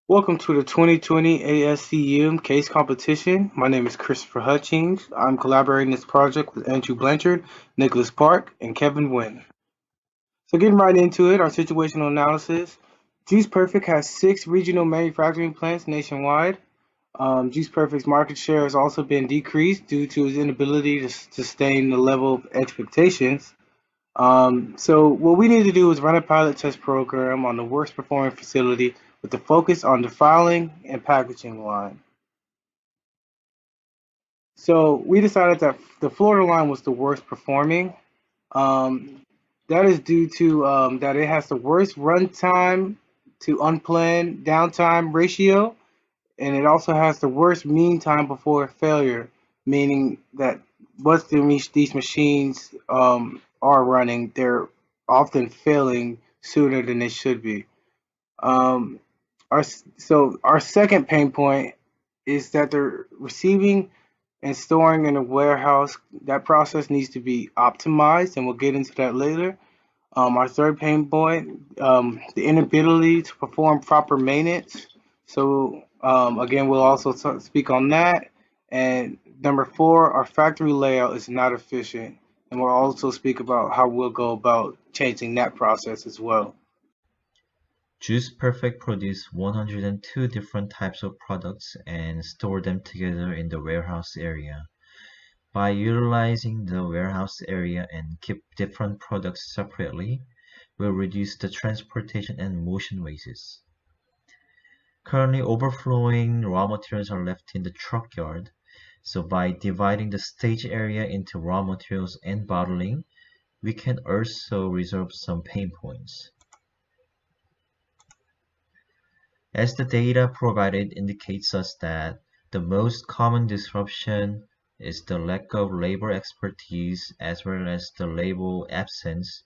Welcome to the 2020 ASCM case competition. My name is Christopher Hutchings. I'm collaborating this project with Andrew Blanchard, Nicholas Park, and Kevin Wynn. So getting right into it, our situational analysis. Juice Perfect has 6 regional manufacturing plants nationwide. Juice Perfect's market share has also been decreased due to its inability to sustain the level of expectations. So what we need to do is run a pilot test program on the worst performing facility with the focus on the filing and packaging line. So we decided that the Florida line was the worst performing. Um, that is due to that it has the worst runtime to unplanned downtime ratio, and it also has the worst mean time before failure, meaning that once these machines are running, they're often failing sooner than they should be. Um, our second pain point is that they're receiving and storing in a warehouse. That process needs to be optimized, and we'll get into that later. Our third pain point, the inability to perform proper maintenance. So again, we'll also speak on that. And number four, our factory layout is not efficient, and we'll also speak about how we'll go about changing that process as well. Juice Perfect produce 102 different types of products and store them together in the warehouse area. By utilizing the warehouse area and keep different products separately, will reduce the transportation and motion wastes. Currently overflowing raw materials are left in the truck yard, so by dividing the stage area into raw materials and bottling, we can also resolve some pain points. As the data provided indicates us that the most common disruption is the lack of labor expertise as well as the labor absence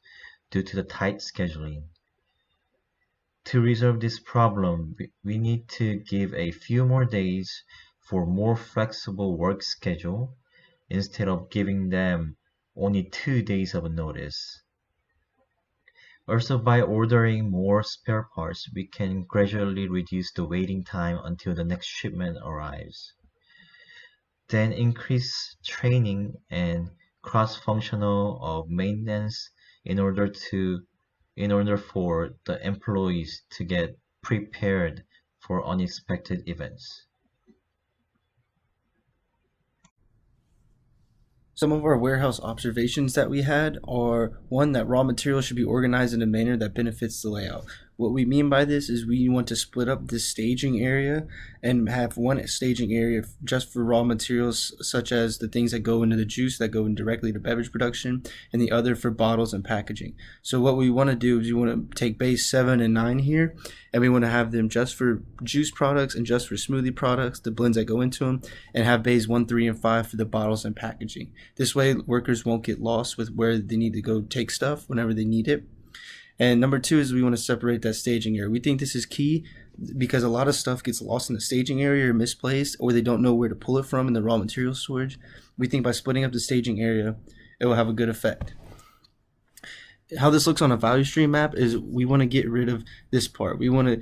due to the tight scheduling. To resolve this problem, we need to give a few more days for more flexible work schedule instead of giving them only 2 days of notice. Also, by ordering more spare parts, we can gradually reduce the waiting time until the next shipment arrives. Then increase training and cross-functional of maintenance in order to in order for the employees to get prepared for unexpected events. Some of our warehouse observations that we had are one, that raw materials should be organized in a manner that benefits the layout. What we mean by this is we want to split up this staging area and have one staging area just for raw materials, such as the things that go into the juice that go in directly to beverage production, and the other for bottles and packaging. So what we want to do is we want to take base 7 and 9 here, and we want to have them just for juice products and just for smoothie products, the blends that go into them, and have bays 1, 3, and 5 for the bottles and packaging. This way, workers won't get lost with where they need to go take stuff whenever they need it. And number 2 is we want to separate that staging area. We think this is key because a lot of stuff gets lost in the staging area or misplaced, or they don't know where to pull it from in the raw material storage. We think by splitting up the staging area, it will have a good effect. How this looks on a value stream map is we want to get rid of this part. We want to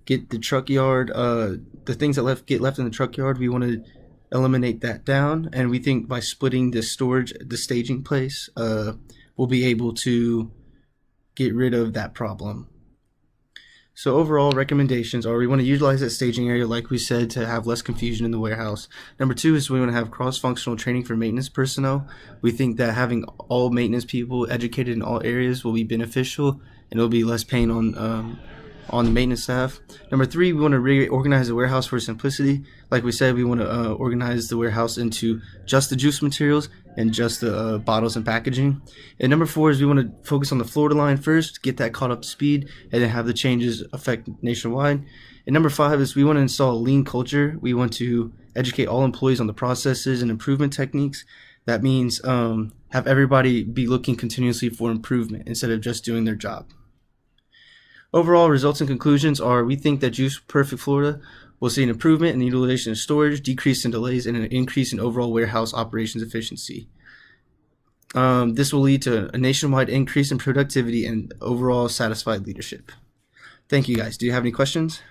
get the truck yard, the things that get left in the truck yard, we want to eliminate that down. And we think by splitting the storage, the staging place, we'll be able to get rid of that problem. So overall recommendations are we want to utilize that staging area, like we said, to have less confusion in the warehouse. Number 2 is we want to have cross-functional training for maintenance personnel. We think that having all maintenance people educated in all areas will be beneficial, and it'll be less pain on the maintenance staff. Number 3, we want to reorganize the warehouse for simplicity. Like we said, we want to organize the warehouse into just the juice materials and just the bottles and packaging. And number 4 is we want to focus on the Florida line first, get that caught up to speed, and then have the changes affect nationwide. And number 5 is we want to install a lean culture. We want to educate all employees on the processes and improvement techniques. That means have everybody be looking continuously for improvement instead of just doing their job. Overall results and conclusions are we think that Juice Perfect Florida will see an improvement in the utilization of storage, decrease in delays, and an increase in overall warehouse operations efficiency. This will lead to a nationwide increase in productivity and overall satisfied leadership. Thank you guys. Do you have any questions?